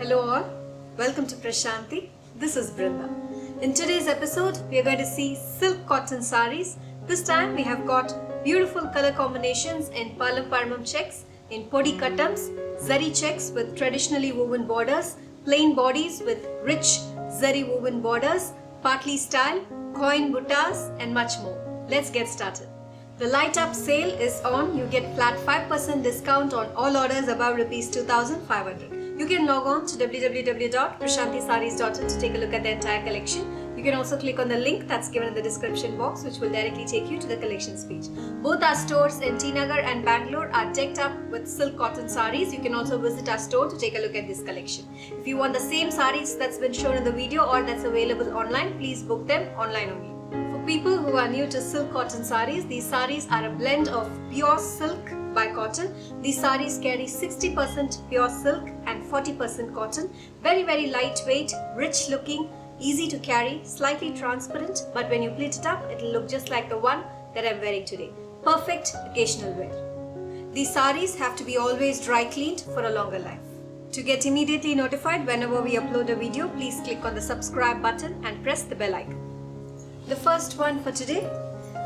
Hello all, welcome to Prashanti. This is Brinda. In today's episode, we are going to see silk cotton sarees. This time we have got beautiful color combinations in palam parmam checks, in podi kattams, zari checks with traditionally woven borders, plain bodies with rich zari woven borders, partly style, coin buttas and much more. Let's get started. The light up sale is on. You get flat 5% discount on all orders above Rs 2,500. You can log on to www.prashantisarees.in to take a look at the entire collection. You can also click on the link that's given in the description box, which will directly take you to the collections page. Both our stores in T Nagar and Bangalore are decked up with silk cotton sarees. You can also visit our store to take a look at this collection. If you want the same sarees that's been shown in the video or that's available online, please book them online only. For people who are new to silk cotton sarees, these sarees are a blend of pure silk by cotton. These sarees carry 60% pure silk and 40% cotton. Very lightweight, rich looking, easy to carry, slightly transparent, but when you pleat it up, it will look just like the one that I'm wearing today. Perfect occasional wear. These sarees have to be always dry cleaned for a longer life. To get immediately notified whenever we upload a video, please click on the subscribe button and press the bell icon. The first one for today,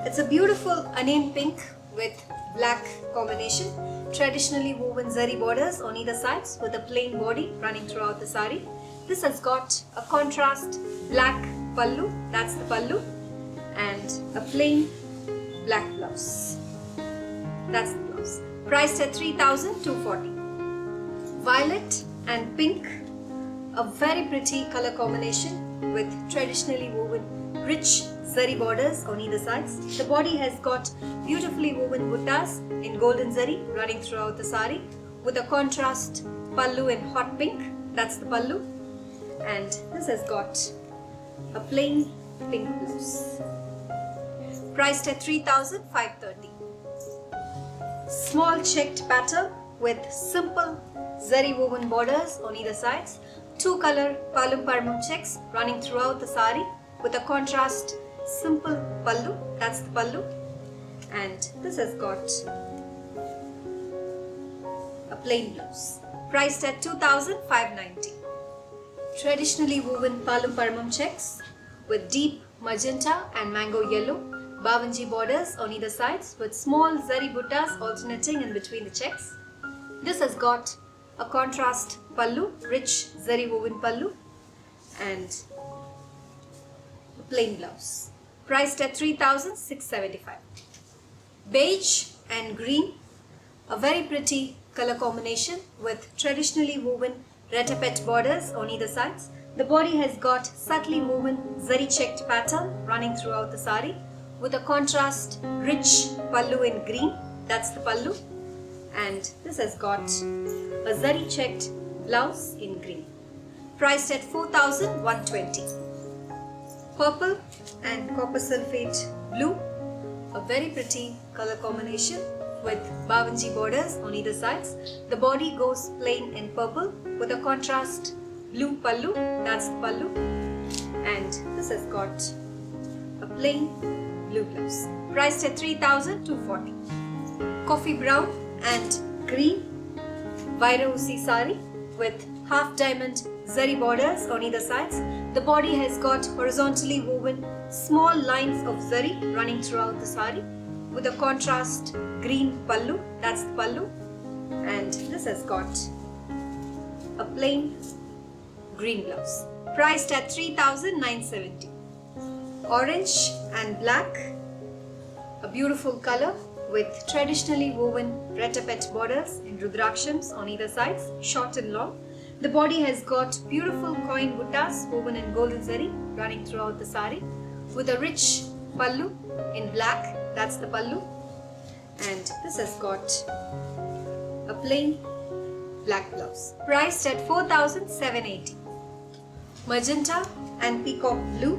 it's a beautiful onion pink with black combination, traditionally woven zari borders on either sides with a plain body running throughout the saree. This has got a contrast black pallu, that's the pallu, and a plain black blouse. That's the blouse. Priced at 3,240. Violet and pink, a very pretty color combination with traditionally woven rich zari borders on either sides. The body has got beautifully woven buttas in golden zari running throughout the saree with a contrast pallu in hot pink, that's the pallu, and this has got a plain pink blouse. Priced at 3,530. Small checked pattern with simple zari woven borders on either sides, two color palam parmam checks running throughout the saree with a contrast simple pallu, that's the pallu, and this has got a plain blouse. Priced at 2,590. Traditionally woven palam parmam checks with deep magenta and mango yellow, bawanji borders on either sides with small zari buttas alternating in between the checks. This has got a contrast pallu, rich zari woven pallu, and plain blouse. Priced at 3,675. Beige and green, a very pretty color combination with traditionally woven retapet borders on either sides. The body has got subtly woven zari checked pattern running throughout the saree with a contrast rich pallu in green, that's the pallu, and this has got a zari checked blouse in green. Priced at 4,120. Purple and copper sulphate blue, a very pretty color combination with bawanji borders on either sides. The body goes plain in purple with a contrast blue pallu, that's the pallu, and this has got a plain blue blouse. Priced at 3,240. Coffee brown and green Vaira Usi saree with half diamond zari borders on either sides. The body has got horizontally woven small lines of zari running throughout the saree with a contrast green pallu, that's the pallu, and this has got a plain green blouse. Priced at 3,970. Orange and black, a beautiful color with traditionally woven retapet borders in rudrakshams on either sides, short and long. The body has got beautiful coin buttas woven in golden zari running throughout the saree with a rich pallu in black, that's the pallu, and this has got a plain black blouse. Priced at 4,780. Magenta and peacock blue,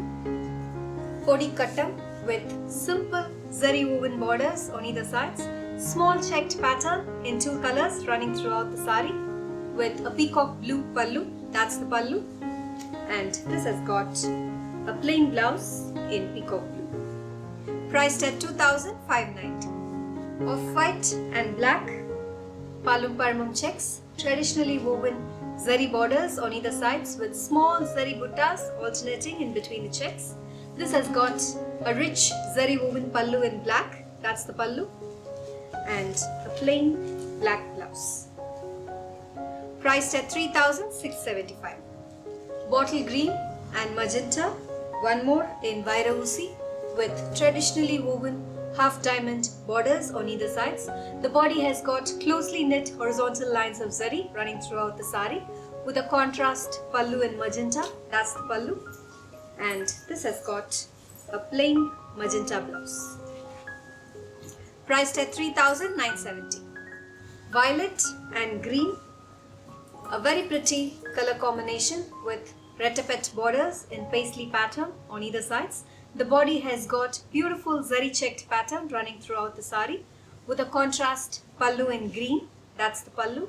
podi kattam with simple zari woven borders on either sides, small checked pattern in two colors running throughout the saree with a peacock blue pallu, that's the pallu, and this has got a plain blouse in peacock blue. Priced at 2,590. Off-white and black Palum Parmum checks, traditionally woven zari borders on either sides with small zari buttas alternating in between the checks. This has got a rich zari woven pallu in black, that's the pallu, and a plain black blouse. Priced at 3,675. Bottle green and magenta, one more in Vairausi with traditionally woven half diamond borders on either sides. The body has got closely knit horizontal lines of zari running throughout the sari with a contrast pallu in magenta, that's the pallu, and this has got a plain magenta blouse. Priced at 3,970. Violet and green, a very pretty color combination with retapet borders in paisley pattern on either sides. The body has got beautiful zari checked pattern running throughout the sari with a contrast pallu in green, that's the pallu,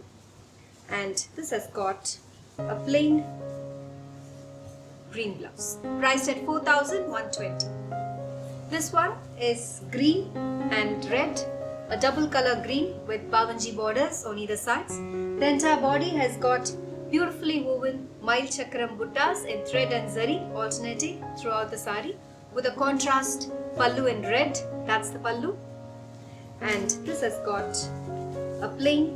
and this has got a plain green blouse. Priced at 4,120. This one is green and red, a double color green with bawanji borders on either sides. The entire body has got beautifully woven mile chakram buttas in thread and zari alternating throughout the sari with a contrast pallu in red, that's the pallu, and this has got a plain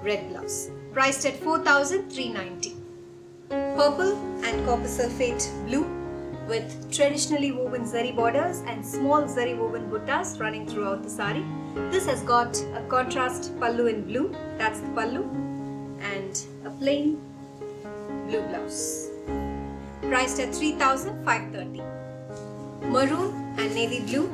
red blouse. Priced at 4,390. Purple and copper sulphate blue with traditionally woven zari borders and small zari woven buttas running throughout the sari. This has got a contrast pallu in blue, that's the pallu, and a plain blue blouse. Priced at 3,530. Maroon and navy blue,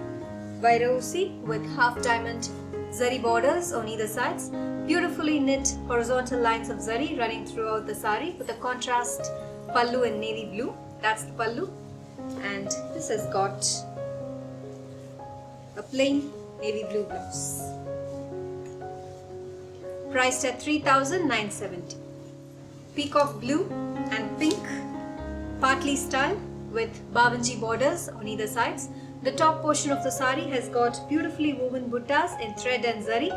Vairausi with half diamond zari borders on either sides. Beautifully knit horizontal lines of zari running throughout the sari with a contrast pallu in navy blue, that's the pallu, and this has got a plain navy blue blouse. Priced at 3,970. Peacock blue and pink, partly style with bawanji borders on either sides. The top portion of the sari has got beautifully woven buttas in thread and zari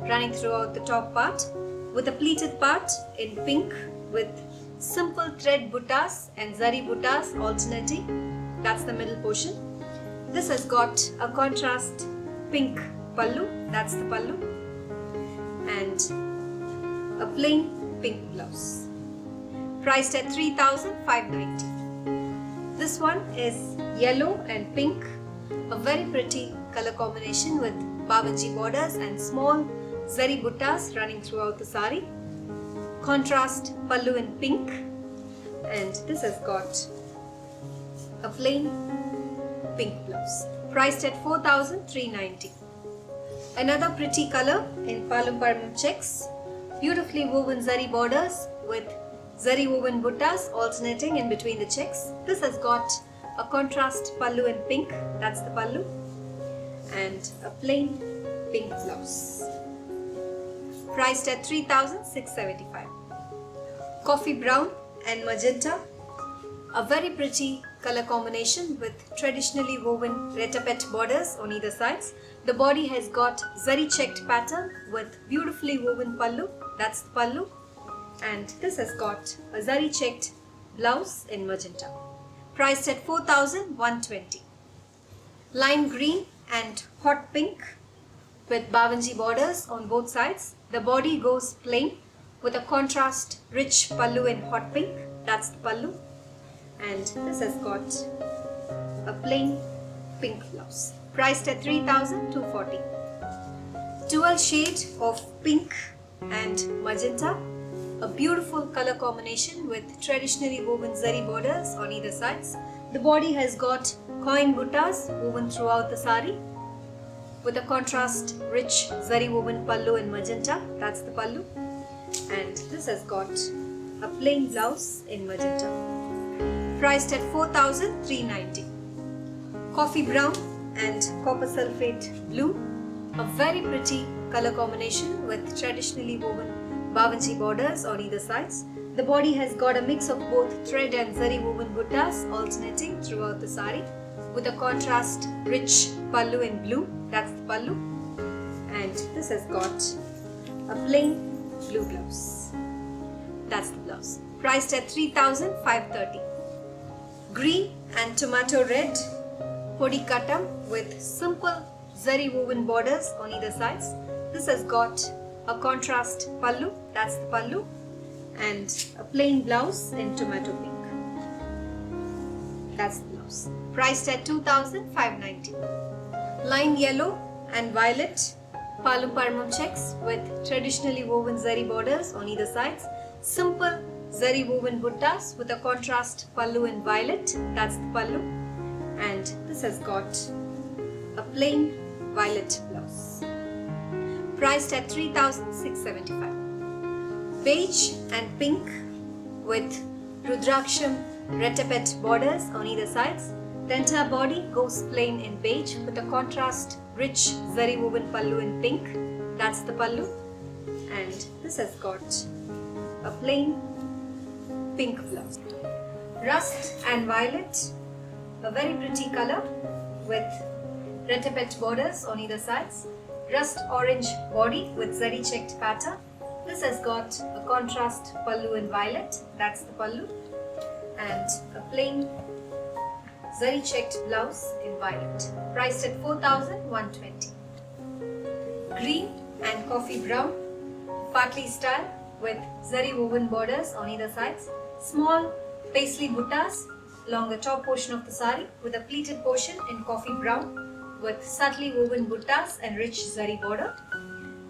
running throughout the top part with a pleated part in pink with simple thread buttas and zari buttas alternating, that's the middle portion. This has got a contrast pink pallu, that's the pallu, and a plain pink blouse. Priced at 3,590. This one is yellow and pink, a very pretty color combination with bawanji borders and small zari buttas running throughout the sari. Contrast pallu in pink, and this has got a plain pink blouse. Priced at 4,390. Another pretty color in palum param checks, beautifully woven zari borders with zari woven buttas alternating in between the checks. This has got a contrast pallu in pink, that's the pallu, and a plain pink blouse. Priced at 3,675. Coffee brown and magenta, a very pretty color combination with traditionally woven retapet borders on either sides. The body has got zari checked pattern with beautifully woven pallu, that's the pallu, and this has got a zari checked blouse in magenta. Priced at 4,120. Lime green and hot pink with bawanji borders on both sides. The body goes plain with a contrast rich pallu in hot pink, that's the pallu, and this has got a plain pink blouse. Priced at 3,240. Dual shade of pink and magenta, a beautiful color combination with traditionally woven zari borders on either sides. The body has got coin buttas woven throughout the sari with a contrast rich zari woven pallu in magenta, that's the pallu, and this has got a plain blouse in magenta. Priced at 4,390. Coffee brown and copper sulphate blue, a very pretty color combination with traditionally woven bawanji borders on either sides. The body has got a mix of both thread and zari woven buttas alternating throughout the sari with a contrast rich pallu in blue, that's the pallu, and this has got a plain blue blouse. that's the blouse. Priced at 3,530. Green and tomato red podi katam with simple zari woven borders on either sides. This has got a contrast pallu, that's the pallu, and a plain blouse in tomato pink. That's the blouse. Priced at 2,590. Lime yellow and violet palum parmum checks with traditionally woven zari borders on either sides. Simple zari woven buttas with a contrast pallu in violet, that's the pallu, and this has got a plain violet blouse. Priced at 3,675. Beige and pink with Rudraksham retapet borders on either sides. The entire body goes plain in beige with a contrast rich zari woven pallu in pink, that's the pallu, and this has got a plain pink blouse. Rust and violet, a very pretty color with retapet borders on either sides. Rust orange body with zari checked pattern. This has got a contrast pallu in violet, that's the pallu, and a plain zari checked blouse in violet. Priced at 4,120. Green and coffee brown patli style with zari woven borders on either sides. Small paisley buttas along the top portion of the sari with a pleated portion in coffee brown with subtly woven buttas and rich zari border.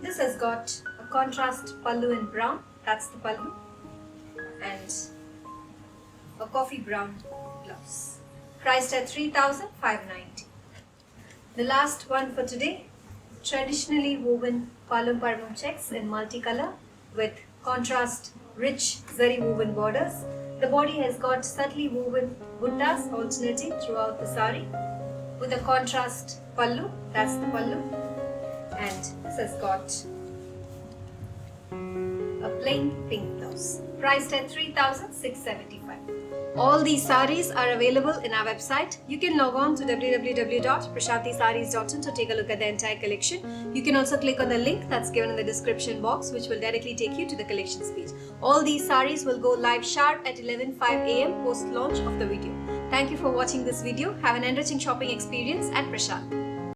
This has got a contrast pallu in brown, that's the pallu, and a coffee brown blouse. Priced at 3,590. The last one for today, traditionally woven palum parmum checks in multicolor with contrast rich zari woven borders. The body has got subtly woven buttas alternating throughout the sari with a contrast pallu, that's the pallu, and this has got a plain pink blouse. Priced at 3,675. All these sarees are available in our website. You can log on to www.prashantisarees.in to take a look at the entire collection. You can also click on the link that's given in the description box, which will directly take you to the collections page. All these sarees will go live sharp at 11:05 AM post launch of the video. Thank you for watching this video. Have an enriching shopping experience at Prashanti.